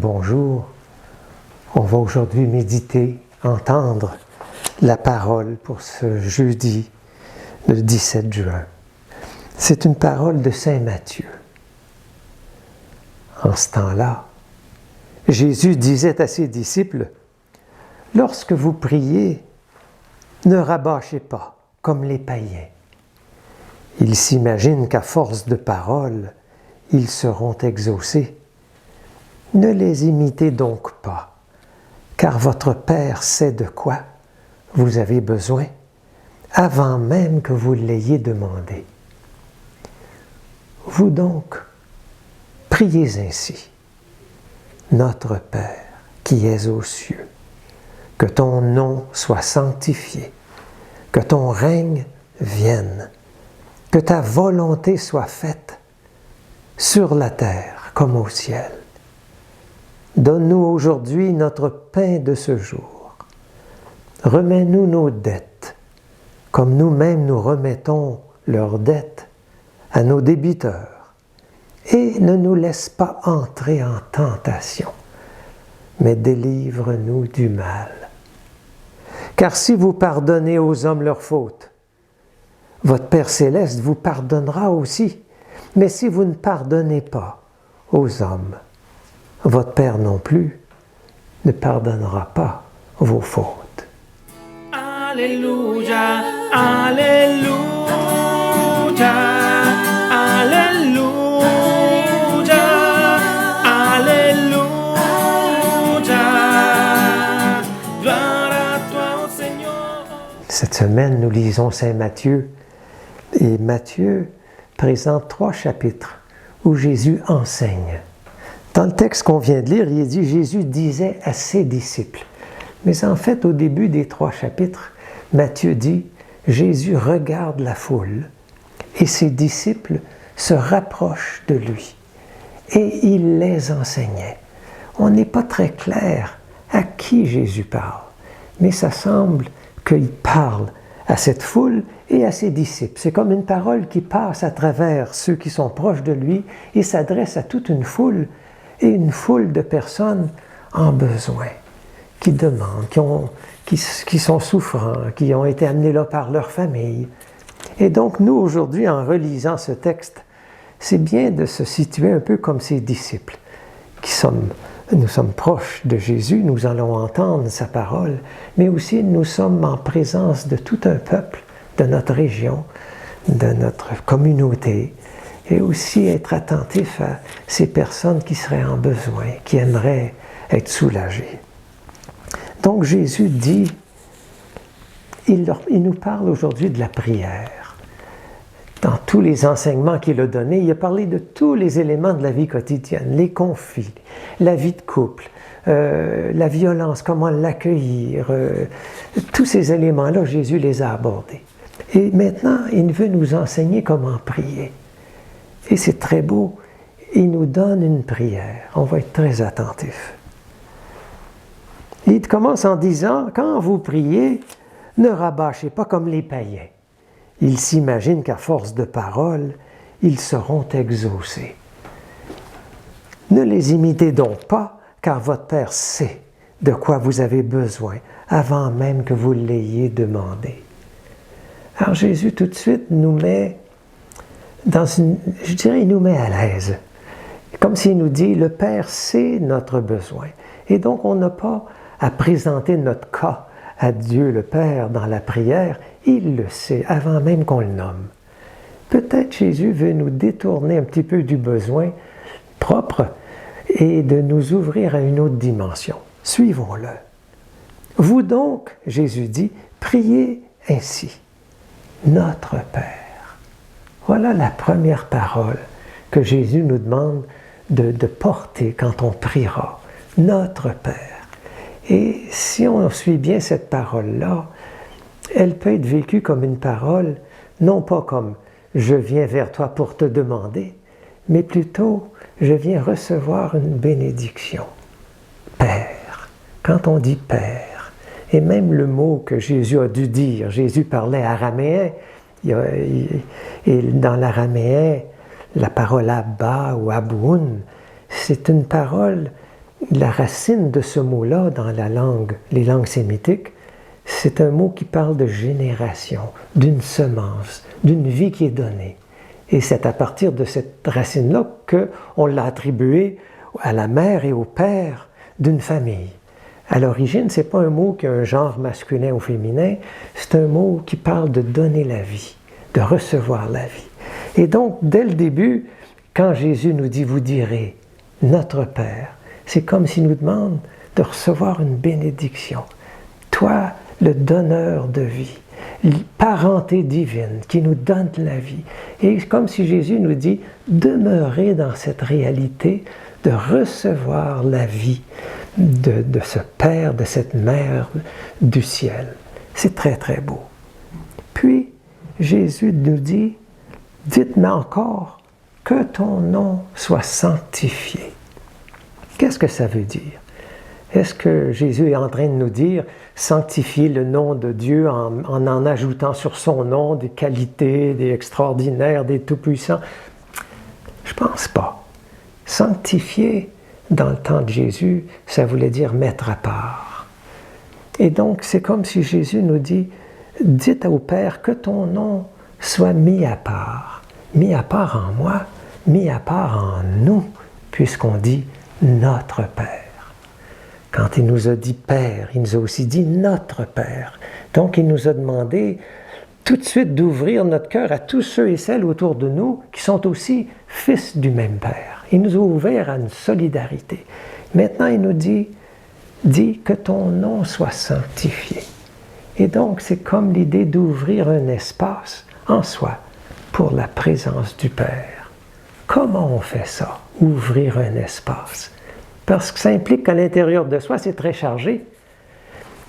bonjour. On va aujourd'hui méditer, entendre la parole pour ce jeudi, le 17 juin. C'est une parole de Saint Matthieu. En ce temps-là, Jésus disait à ses disciples, « Lorsque vous priez, ne rabâchez pas comme les païens. Ils s'imaginent qu'à force de paroles, ils seront exaucés. Ne les imitez donc pas, car votre Père sait de quoi vous avez besoin, avant même que vous l'ayez demandé. Vous donc, priez ainsi. Notre Père qui es aux cieux, que ton nom soit sanctifié, que ton règne vienne, que ta volonté soit faite sur la terre comme au ciel. Donne-nous aujourd'hui notre pain de ce jour. Remets-nous nos dettes, comme nous-mêmes nous remettons leurs dettes à nos débiteurs. Et ne nous laisse pas entrer en tentation, mais délivre-nous du mal. Car si vous pardonnez aux hommes leurs fautes, votre Père céleste vous pardonnera aussi. Mais si vous ne pardonnez pas aux hommes, votre Père non plus ne pardonnera pas vos fautes. » Alléluia, Alléluia, Alléluia, Alléluia. Gloire à toi, Seigneur. Cette semaine, nous lisons Saint Matthieu. Et Matthieu présente 3 chapitres où Jésus enseigne. Dans le texte qu'on vient de lire, il est dit « Jésus disait à ses disciples ». Mais en fait, au début des 3 chapitres, Matthieu dit « Jésus regarde la foule et ses disciples se rapprochent de lui et il les enseignait ». On n'est pas très clair à qui Jésus parle, mais ça semble qu'il parle à cette foule et à ses disciples. C'est comme une parole qui passe à travers ceux qui sont proches de lui et s'adresse à toute une foule, et une foule de personnes en besoin, qui demandent, qui sont souffrants, qui ont été amenés là par leur famille. Et donc nous, aujourd'hui, en relisant ce texte, c'est bien de se situer un peu comme ces disciples, nous sommes proches de Jésus, nous allons entendre sa parole, mais aussi nous sommes en présence de tout un peuple, de notre région, de notre communauté, et aussi être attentif à ces personnes qui seraient en besoin, qui aimeraient être soulagées. Donc Jésus dit, il nous parle aujourd'hui de la prière. Dans tous les enseignements qu'il a donnés, il a parlé de tous les éléments de la vie quotidienne, les conflits, la vie de couple, la violence, comment l'accueillir, tous ces éléments-là, Jésus les a abordés. Et maintenant, il veut nous enseigner comment prier. Et c'est très beau, il nous donne une prière. On va être très attentif. Il commence en disant, quand vous priez, ne rabâchez pas comme les païens. Ils s'imaginent qu'à force de paroles, ils seront exaucés. Ne les imitez donc pas, car votre Père sait de quoi vous avez besoin, avant même que vous l'ayez demandé. Alors Jésus, tout de suite, nous met il nous met à l'aise. Comme s'il nous dit, le Père sait notre besoin. Et donc, on n'a pas à présenter notre cas à Dieu le Père dans la prière. Il le sait, avant même qu'on le nomme. Peut-être Jésus veut nous détourner un petit peu du besoin propre et de nous ouvrir à une autre dimension. Suivons-le. Vous donc, Jésus dit, priez ainsi. Notre Père. Voilà la première parole que Jésus nous demande de porter quand on priera. Notre Père. Et si on suit bien cette parole-là, elle peut être vécue comme une parole, non pas comme « je viens vers toi pour te demander », mais plutôt « je viens recevoir une bénédiction ». Père. Quand on dit Père, et même le mot que Jésus a dû dire, Jésus parlait araméen, et dans l'araméen, la parole Abba ou Aboun, c'est une parole la racine de ce mot-là dans les langues sémitiques, c'est un mot qui parle de génération, d'une semence, d'une vie qui est donnée. Et c'est à partir de cette racine-là qu'on l'a attribué à la mère et au père d'une famille. À l'origine, ce n'est pas un mot qui a un genre masculin ou féminin, c'est un mot qui parle de donner la vie, de recevoir la vie. Et donc, dès le début, quand Jésus nous dit « vous direz notre Père », c'est comme s'il nous demande de recevoir une bénédiction. Toi, le donneur de vie, parenté divine qui nous donne la vie. Et comme si Jésus nous dit « demeurez dans cette réalité de recevoir la vie de ce Père, de cette Mère du ciel. » C'est très, très beau. Puis, Jésus nous dit « dites-moi encore que ton nom soit sanctifié. » Qu'est-ce que ça veut dire? Est-ce que Jésus est en train de nous dire sanctifier le nom de Dieu en ajoutant sur son nom des qualités, des extraordinaires, des tout-puissants? Je ne pense pas. Sanctifier, dans le temps de Jésus, ça voulait dire mettre à part. Et donc, c'est comme si Jésus nous dit, dites au Père que ton nom soit mis à part en moi, mis à part en nous, puisqu'on dit notre Père. Quand il nous a dit Père, il nous a aussi dit notre Père. Donc, il nous a demandé tout de suite d'ouvrir notre cœur à tous ceux et celles autour de nous qui sont aussi fils du même Père. Il nous a ouvert à une solidarité. Maintenant, il nous dit que ton nom soit sanctifié. Et donc, c'est comme l'idée d'ouvrir un espace en soi pour la présence du Père. Comment on fait ça, ouvrir un espace? Parce que ça implique qu'à l'intérieur de soi, c'est très chargé.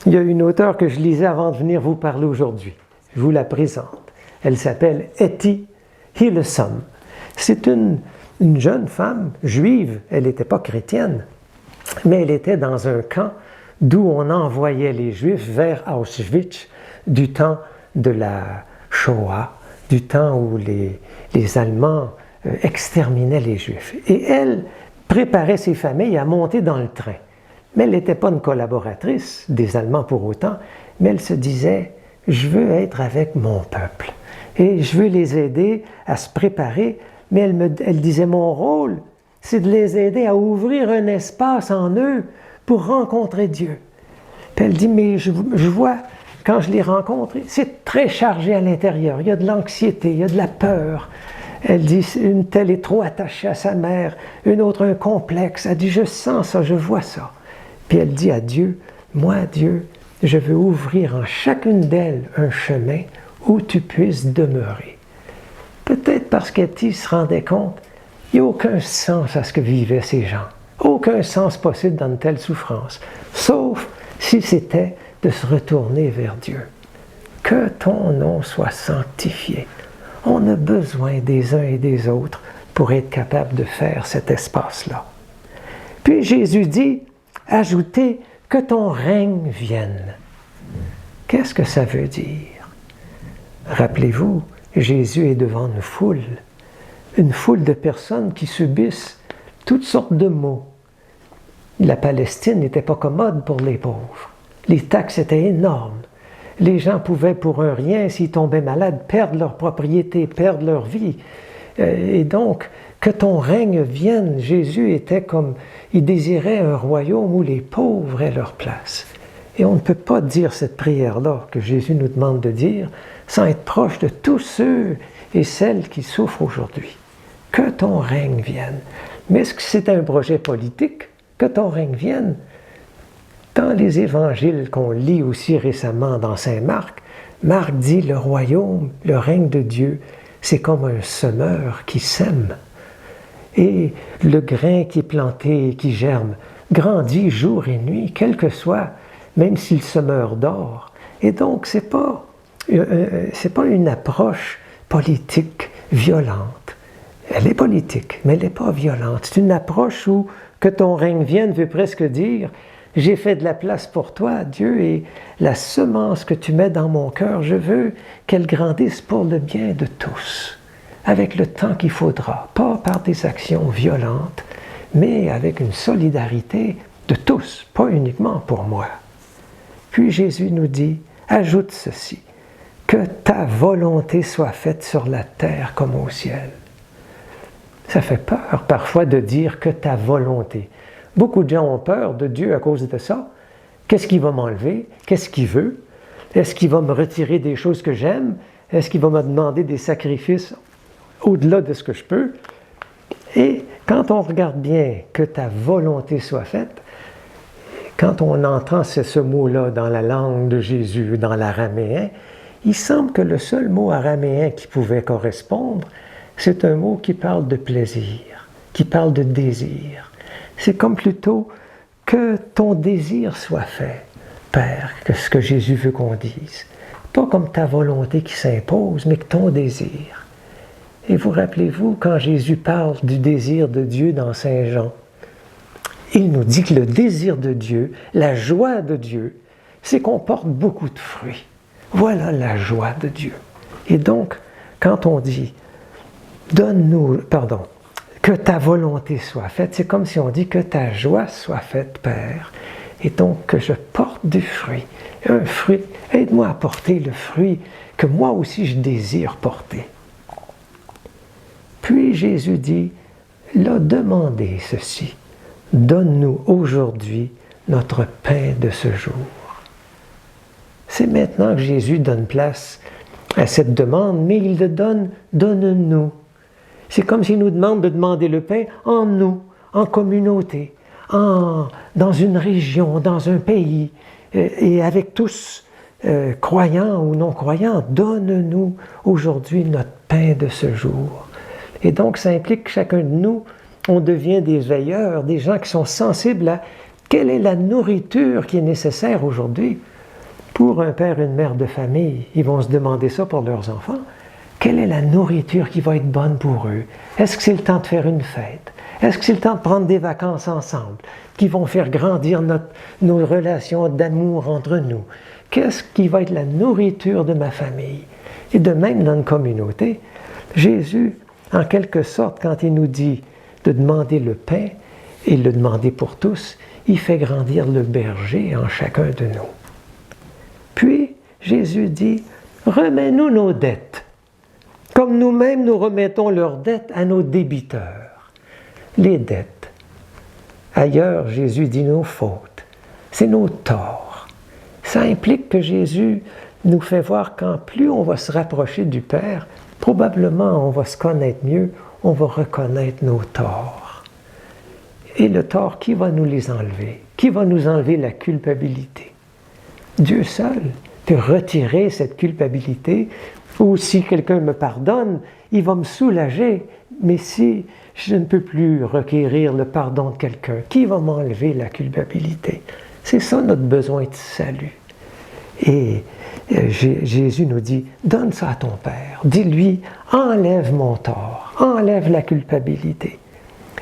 Il y a une auteure que je lisais avant de venir vous parler aujourd'hui. Je vous la présente. Elle s'appelle Etty Hillesum. C'est une jeune femme juive. Elle n'était pas chrétienne, mais elle était dans un camp d'où on envoyait les Juifs vers Auschwitz du temps de la Shoah, du temps où les Allemands exterminaient les Juifs. Et elle préparait ses familles à monter dans le train. Mais elle n'était pas une collaboratrice des Allemands pour autant, mais elle se disait « je veux être avec mon peuple et je veux les aider à se préparer ». Mais elle disait « mon rôle, c'est de les aider à ouvrir un espace en eux pour rencontrer Dieu ». Puis elle dit « mais je vois, quand je les rencontre, c'est très chargé à l'intérieur, il y a de l'anxiété, il y a de la peur ». Elle dit, une telle est trop attachée à sa mère, une autre un complexe. Elle dit, je sens ça, je vois ça. Puis elle dit à Dieu, moi Dieu, je veux ouvrir en chacune d'elles un chemin où tu puisses demeurer. Peut-être parce qu'Etty se rendait compte, il n'y a aucun sens à ce que vivaient ces gens. Aucun sens possible dans une telle souffrance. Sauf si c'était de se retourner vers Dieu. Que ton nom soit sanctifié. On a besoin des uns et des autres pour être capable de faire cet espace-là. Puis Jésus dit, ajoutez que ton règne vienne. Qu'est-ce que ça veut dire? Rappelez-vous, Jésus est devant une foule de personnes qui subissent toutes sortes de maux. La Palestine n'était pas commode pour les pauvres. Les taxes étaient énormes. Les gens pouvaient pour un rien, s'ils tombaient malades, perdre leur propriété, perdre leur vie. Et donc, que ton règne vienne. Jésus était comme, il désirait un royaume où les pauvres aient leur place. Et on ne peut pas dire cette prière-là que Jésus nous demande de dire sans être proche de tous ceux et celles qui souffrent aujourd'hui. Que ton règne vienne. Mais est-ce que c'est un projet politique? Que ton règne vienne? Dans les évangiles qu'on lit aussi récemment dans Saint Marc, Marc dit le royaume, le règne de Dieu, c'est comme un semeur qui sème. Et le grain qui est planté et qui germe grandit jour et nuit, quel que soit, même si le semeur dort. Et donc, c'est pas une approche politique violente. Elle est politique, mais elle n'est pas violente. C'est une approche où que ton règne vienne veut presque dire j'ai fait de la place pour toi, Dieu, et la semence que tu mets dans mon cœur, je veux qu'elle grandisse pour le bien de tous, avec le temps qu'il faudra, pas par des actions violentes, mais avec une solidarité de tous, pas uniquement pour moi. Puis Jésus nous dit, ajoute ceci, que ta volonté soit faite sur la terre comme au ciel. Ça fait peur parfois de dire que ta volonté. Beaucoup de gens ont peur de Dieu à cause de ça. Qu'est-ce qu'il va m'enlever? Qu'est-ce qu'il veut? Est-ce qu'il va me retirer des choses que j'aime? Est-ce qu'il va me demander des sacrifices au-delà de ce que je peux? Et quand on regarde bien que ta volonté soit faite, quand on entend ce mot-là dans la langue de Jésus, dans l'araméen, il semble que le seul mot araméen qui pouvait correspondre, c'est un mot qui parle de plaisir, qui parle de désir. C'est comme plutôt que ton désir soit fait, Père, que ce que Jésus veut qu'on dise. Pas comme ta volonté qui s'impose, mais que ton désir. Et vous rappelez-vous, quand Jésus parle du désir de Dieu dans Saint Jean, il nous dit que le désir de Dieu, la joie de Dieu, c'est qu'on porte beaucoup de fruits. Voilà la joie de Dieu. Et donc, quand on dit, que ta volonté soit faite, c'est comme si on dit que ta joie soit faite, Père, et donc que je porte du fruit. Un fruit, aide-moi à porter le fruit que moi aussi je désire porter. Puis Jésus dit, là, demandez ceci. Donne-nous aujourd'hui notre pain de ce jour. C'est maintenant que Jésus donne place à cette demande, mais il le donne, donne-nous. C'est comme s'il nous demande de demander le pain en nous, en communauté, dans une région, dans un pays, et avec tous, croyants ou non-croyants, donne-nous aujourd'hui notre pain de ce jour. Et donc ça implique que chacun de nous, on devient des veilleurs, des gens qui sont sensibles à quelle est la nourriture qui est nécessaire aujourd'hui. Pour un père et une mère de famille, ils vont se demander ça pour leurs enfants. Quelle est la nourriture qui va être bonne pour eux? Est-ce que c'est le temps de faire une fête? Est-ce que c'est le temps de prendre des vacances ensemble qui vont faire grandir nos relations d'amour entre nous? Qu'est-ce qui va être la nourriture de ma famille? Et de même dans une communauté, Jésus, en quelque sorte, quand il nous dit de demander le pain et le demander pour tous, il fait grandir le berger en chacun de nous. Puis, Jésus dit, remets-nous nos dettes, comme nous-mêmes nous remettons leurs dettes à nos débiteurs. Les dettes. Ailleurs, Jésus dit nos fautes, c'est nos torts. Ça implique que Jésus nous fait voir qu'en plus on va se rapprocher du Père, probablement on va se connaître mieux, on va reconnaître nos torts. Et le tort, qui va nous les enlever? Qui va nous enlever la culpabilité? Dieu seul peut retirer cette culpabilité, ou si quelqu'un me pardonne, il va me soulager. Mais si je ne peux plus requérir le pardon de quelqu'un, qui va m'enlever la culpabilité? C'est ça notre besoin de salut. Et Jésus nous dit, donne ça à ton Père. Dis-lui, enlève mon tort, enlève la culpabilité.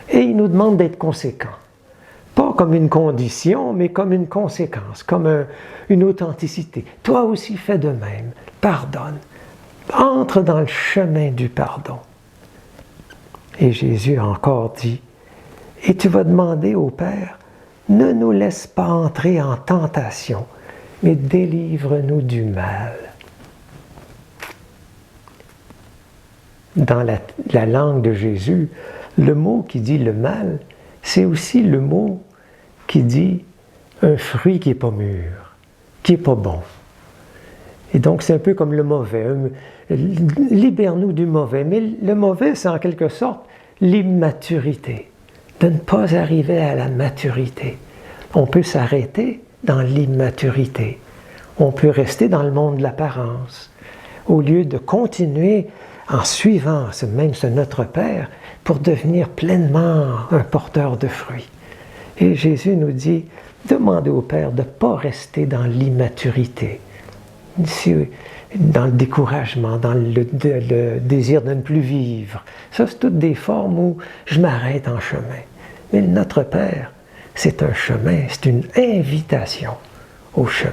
Et il nous demande d'être conséquents. Pas comme une condition, mais comme une conséquence, comme une authenticité. Toi aussi, fais de même. Pardonne. Entre dans le chemin du pardon. Et Jésus a encore dit, et tu vas demander au Père, ne nous laisse pas entrer en tentation, mais délivre-nous du mal. Dans la langue de Jésus, le mot qui dit le mal, c'est aussi le mot qui dit un fruit qui n'est pas mûr, qui n'est pas bon. Et donc c'est un peu comme le mauvais. Libère-nous du mauvais. Mais le mauvais, c'est en quelque sorte l'immaturité. De ne pas arriver à la maturité. On peut s'arrêter dans l'immaturité. On peut rester dans le monde de l'apparence. Au lieu de continuer en suivant ce Notre Père pour devenir pleinement un porteur de fruits. Et Jésus nous dit, demandez au Père de ne pas rester dans l'immaturité, dans le découragement, dans le désir de ne plus vivre. Ça, c'est toutes des formes où je m'arrête en chemin. Mais Notre Père, c'est un chemin, c'est une invitation au chemin.